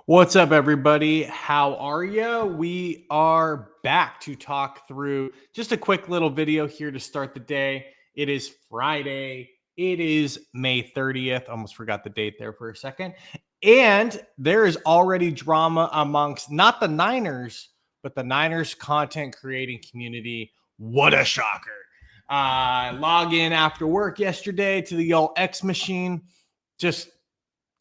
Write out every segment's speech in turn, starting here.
What's up, everybody? How are you? We are back to talk through just a quick little video here to start the day. It is Friday. It is May 30th. Almost forgot the date there for a second. And there is already drama amongst not the Niners, but the Niners content creating community. What a shocker. Log in after work yesterday to the old X machine. Just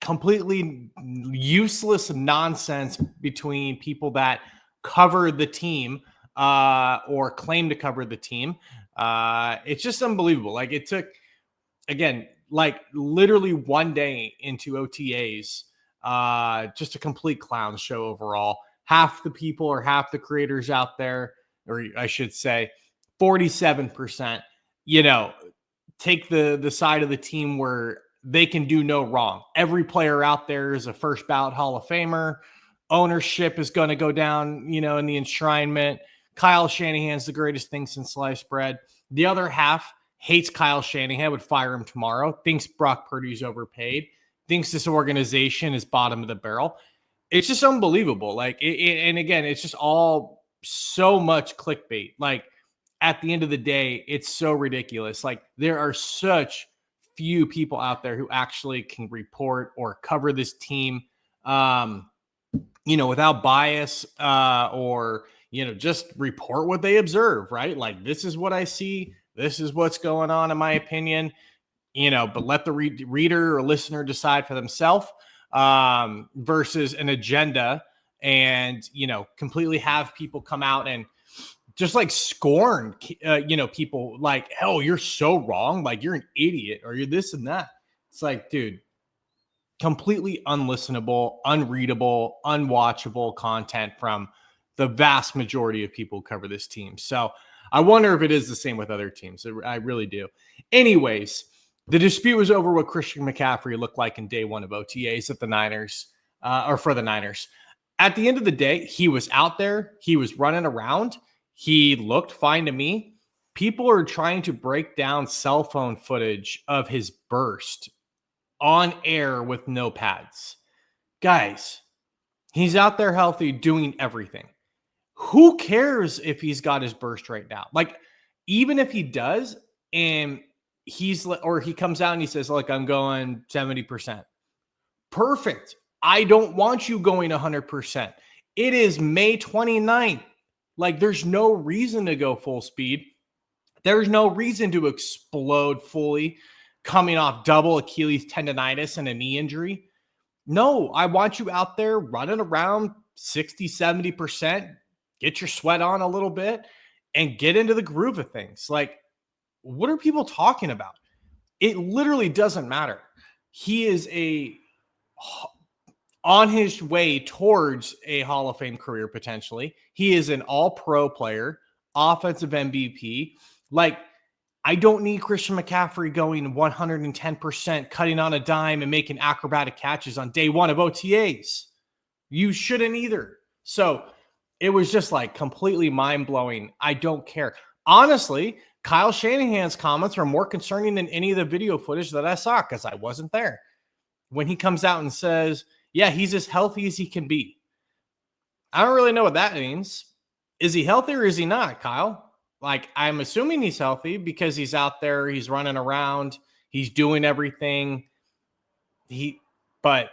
completely useless nonsense between people that cover the team or claim to cover the team. It's just unbelievable. Like it took, again, like literally one day into OTAs, just a complete clown show overall. Half the people or half the creators out there, or I should say 47%, take the side of the team where they can do no wrong. Every player out there is a first ballot Hall of Famer. Ownership is going to go down, in the enshrinement. Kyle Shanahan's the greatest thing since sliced bread. The other half hates Kyle Shanahan, would fire him tomorrow, thinks Brock Purdy's overpaid, thinks this organization is bottom of the barrel. It's just unbelievable. Like, and again, it's just all so much clickbait. Like, at the end of the day, it's so ridiculous. Like, there are such few people out there who actually can report or cover this team, without bias, or, just report what they observe, right? Like, this is what I see. This is what's going on, in my opinion, but let the reader or listener decide for themselves, versus an agenda and, completely have people come out and just like scorn, people like, hell, you're so wrong. Like, you're an idiot or you're this and that. It's like, dude, completely unlistenable, unreadable, unwatchable content from the vast majority of people who cover this team. So I wonder if it is the same with other teams. I really do. Anyways, the dispute was over what Christian McCaffrey looked like in day one of OTAs at the Niners, or for the Niners. At the end of the day, he was out there. He was running around. He looked fine to me. People are trying to break down cell phone footage of his burst on air with no pads. Guys, he's out there healthy, doing everything. Who cares if he's got his burst right now? Like, even if he does, and he comes out and he says, like, I'm going 70%. Perfect. I don't want you going 100%. It is May 29th. Like, there's no reason to go full speed. There's no reason to explode fully coming off double Achilles tendonitis and a knee injury. No, I want you out there running around 60, 70%, get your sweat on a little bit, and get into the groove of things. Like, what are people talking about? It literally doesn't matter. He is on his way towards a Hall of Fame career, potentially. He is an all-pro player, offensive MVP. Like, I don't need Christian McCaffrey going 110%, cutting on a dime and making acrobatic catches on day one of OTAs. You shouldn't either. So it was just like completely mind-blowing. I don't care. Honestly, Kyle Shanahan's comments are more concerning than any of the video footage that I saw because I wasn't there. When he comes out and says, yeah, he's as healthy as he can be. I don't really know what that means. Is he healthy or is he not, Kyle? Like, I'm assuming he's healthy because he's out there, he's running around, he's doing everything. But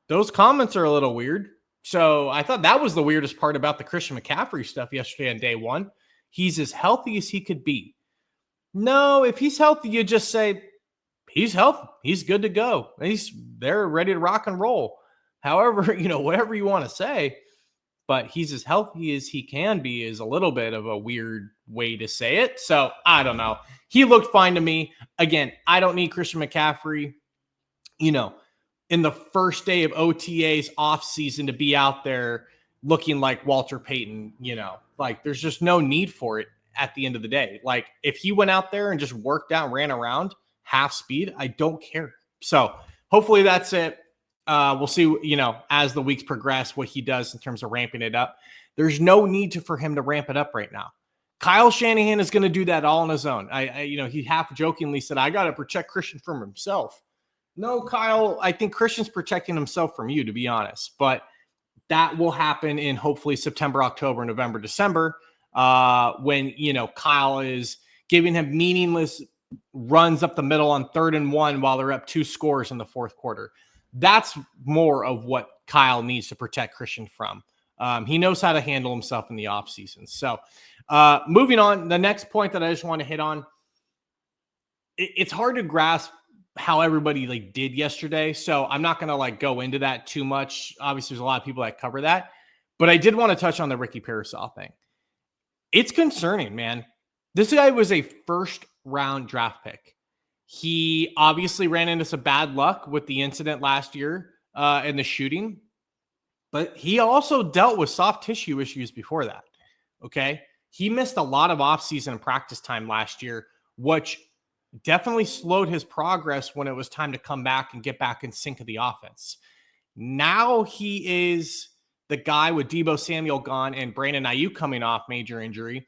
those comments are a little weird. So I thought that was the weirdest part about the Christian McCaffrey stuff yesterday on day one. He's as healthy as he could be. No, if he's healthy, you just say, he's healthy. He's good to go. They're ready to rock and roll. However, whatever you want to say, but he's as healthy as he can be is a little bit of a weird way to say it. So I don't know. He looked fine to me. Again, I don't need Christian McCaffrey, in the first day of OTAs off season to be out there looking like Walter Payton, like there's just no need for it at the end of the day. Like, if he went out there and just worked out, ran around half speed, I don't care. So hopefully that's it. We'll see, as the weeks progress, what he does in terms of ramping it up. There's no need for him to ramp it up right now. Kyle Shanahan is going to do that all on his own. He half jokingly said, I got to protect Christian from himself. No, Kyle, I think Christian's protecting himself from you, to be honest. But that will happen in hopefully September, October, November, December, when, Kyle is giving him meaningless runs up the middle on 3rd and 1 while they're up 2 scores in the fourth quarter. That's more of what Kyle needs to protect Christian from. He knows how to handle himself in the offseason. So moving on, the next point that I just want to hit on, it's hard to grasp how everybody did yesterday. So I'm not going to go into that too much. Obviously, there's a lot of people that cover that, but I did want to touch on the Ricky Pearsall thing. It's concerning, man. This guy was a first-round draft pick. He obviously ran into some bad luck with the incident last year and the shooting, but he also dealt with soft tissue issues before that, okay? He missed a lot of offseason and practice time last year, which definitely slowed his progress when it was time to come back and get back in sync of the offense. Now he is the guy with Deebo Samuel gone and Brandon Aiyuk coming off major injury.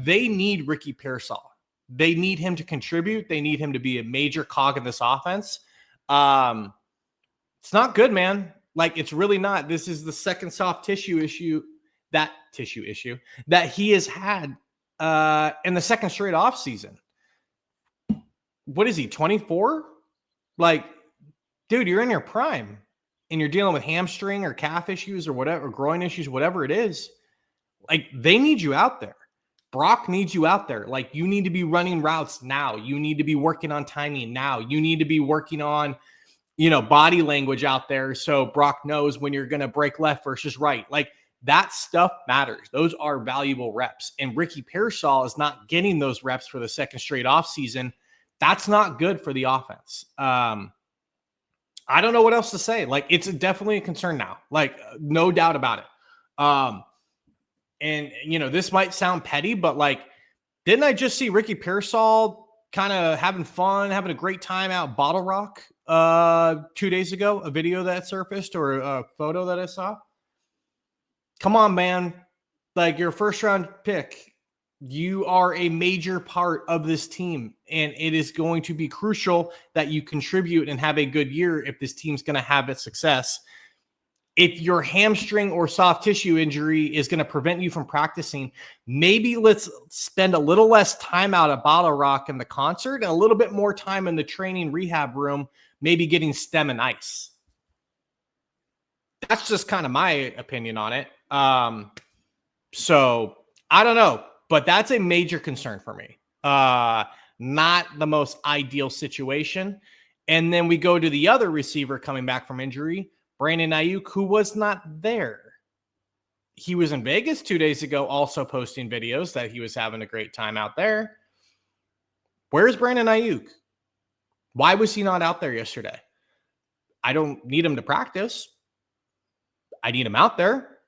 They need Ricky Pearsall. They need him to contribute. They need him to be a major cog in this offense. It's not good, man. It's really not. This is the second soft tissue issue that he has had in the second straight offseason. What is he, 24? Dude, you're in your prime and you're dealing with hamstring or calf issues or whatever, or groin issues, whatever it is. They need you out there. Brock needs you out there. You need to be running routes now. You need to be working on timing now. You need to be working on, body language out there so Brock knows when you're going to break left versus right. That stuff matters. Those are valuable reps. And Ricky Pearsall is not getting those reps for the second straight offseason. That's not good for the offense. I don't know what else to say. It's definitely a concern now. No doubt about it. And, this might sound petty, but didn't I just see Ricky Pearsall kind of having fun, having a great time out Bottle Rock 2 days ago, a video that surfaced or a photo that I saw? Come on, man. You're a first round pick. You are a major part of this team, and it is going to be crucial that you contribute and have a good year if this team's going to have its success. If your hamstring or soft tissue injury is going to prevent you from practicing, maybe let's spend a little less time out at Bottle Rock in the concert and a little bit more time in the training rehab room, maybe getting stem and ice. That's just kind of my opinion on it. So I don't know, but that's a major concern for me. Not the most ideal situation. And then we go to the other receiver coming back from injury, Brandon Aiyuk, who was not there. He was in Vegas 2 days ago, also posting videos that he was having a great time out there. Where's Brandon Aiyuk? Why was he not out there yesterday? I don't need him to practice. I need him out there.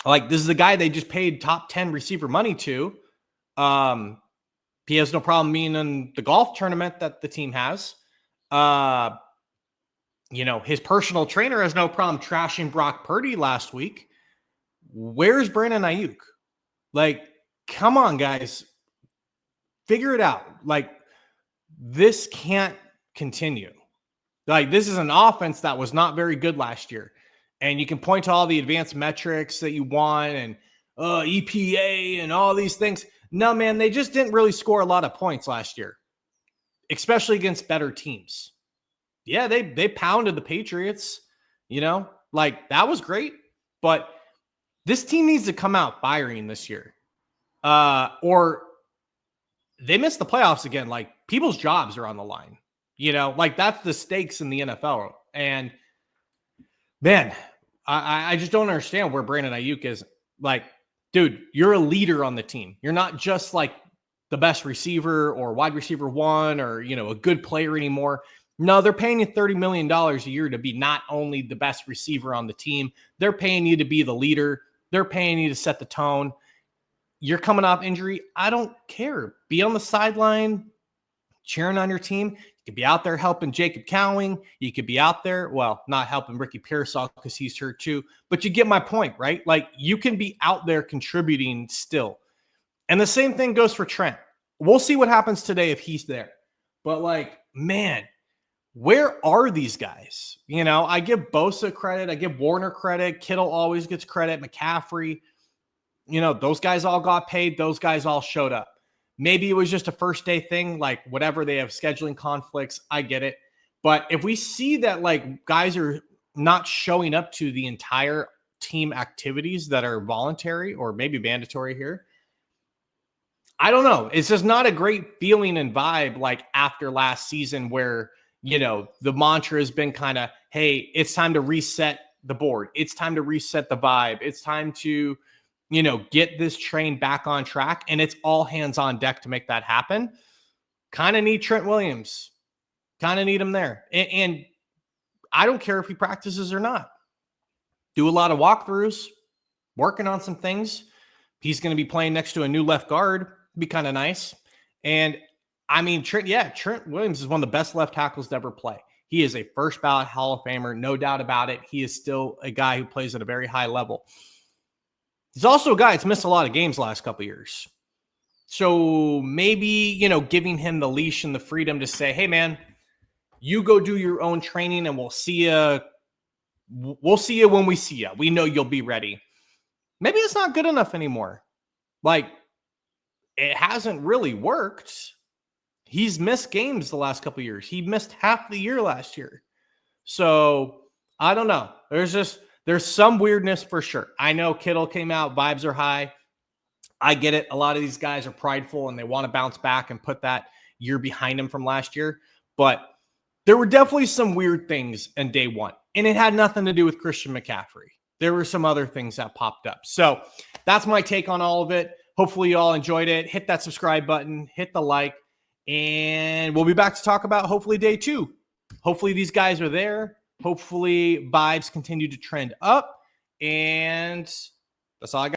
This is the guy they just paid top 10 receiver money to. He has no problem being in the golf tournament that the team has. His personal trainer has no problem trashing Brock Purdy last week. Where's Brandon Aiyuk? Come on, guys. Figure it out. This can't continue. This is an offense that was not very good last year. And you can point to all the advanced metrics that you want and EPA and all these things. No, man, they just didn't really score a lot of points last year, especially against better teams. Yeah, they pounded the Patriots, that was great. But this team needs to come out firing this year. Or they miss the playoffs again. People's jobs are on the line. That's the stakes in the NFL. And man, I just don't understand where Brandon Aiyuk is. Dude, you're a leader on the team. You're not just the best receiver or wide receiver one or, a good player anymore. No, they're paying you $30 million a year to be not only the best receiver on the team, they're paying you to be the leader. They're paying you to set the tone. You're coming off injury. I don't care. Be on the sideline, cheering on your team. You could be out there helping Jacob Cowing. You could be out there, not helping Ricky Pearsall because he's hurt too. But you get my point, right? You can be out there contributing still. And the same thing goes for Trent. We'll see what happens today if he's there. But man, where are these guys? You know, I give Bosa credit. I give Warner credit. Kittle always gets credit. McCaffrey, you know, those guys all got paid. Those guys all showed up. Maybe it was just a first day thing, like whatever, they have scheduling conflicts. I get it. But if we see that like guys are not showing up to the entire team activities that are voluntary or maybe mandatory here, I don't know. It's just not a great feeling and vibe like after last season where, you know, the mantra has been kind of, hey, it's time to reset the board. It's time to reset the vibe. It's time to, you know, get this train back on track. And it's all hands on deck to make that happen. Kind of need Trent Williams. Kind of need him there. And I don't care if he practices or not. Do a lot of walkthroughs, working on some things. He's going to be playing next to a new left guard. Be kind of nice. And I mean, Trent Williams is one of the best left tackles to ever play. He is a first ballot Hall of Famer, no doubt about it. He is still a guy who plays at a very high level. He's also a guy that's missed a lot of games the last couple of years. So maybe, you know, giving him the leash and the freedom to say, hey, man, you go do your own training and we'll see you. We'll see you when we see you. We know you'll be ready. Maybe it's not good enough anymore. Like, it hasn't really worked. He's missed games the last couple of years. He missed half the year last year. So I don't know. There's some weirdness for sure. I know Kittle came out, vibes are high. I get it. A lot of these guys are prideful and they want to bounce back and put that year behind him from last year. But there were definitely some weird things in day one. And it had nothing to do with Christian McCaffrey. There were some other things that popped up. So that's my take on all of it. Hopefully you all enjoyed it. Hit that subscribe button, hit the like, and we'll be back to talk about hopefully day 2. Hopefully these guys are there. Hopefully vibes continue to trend up. And that's all I got.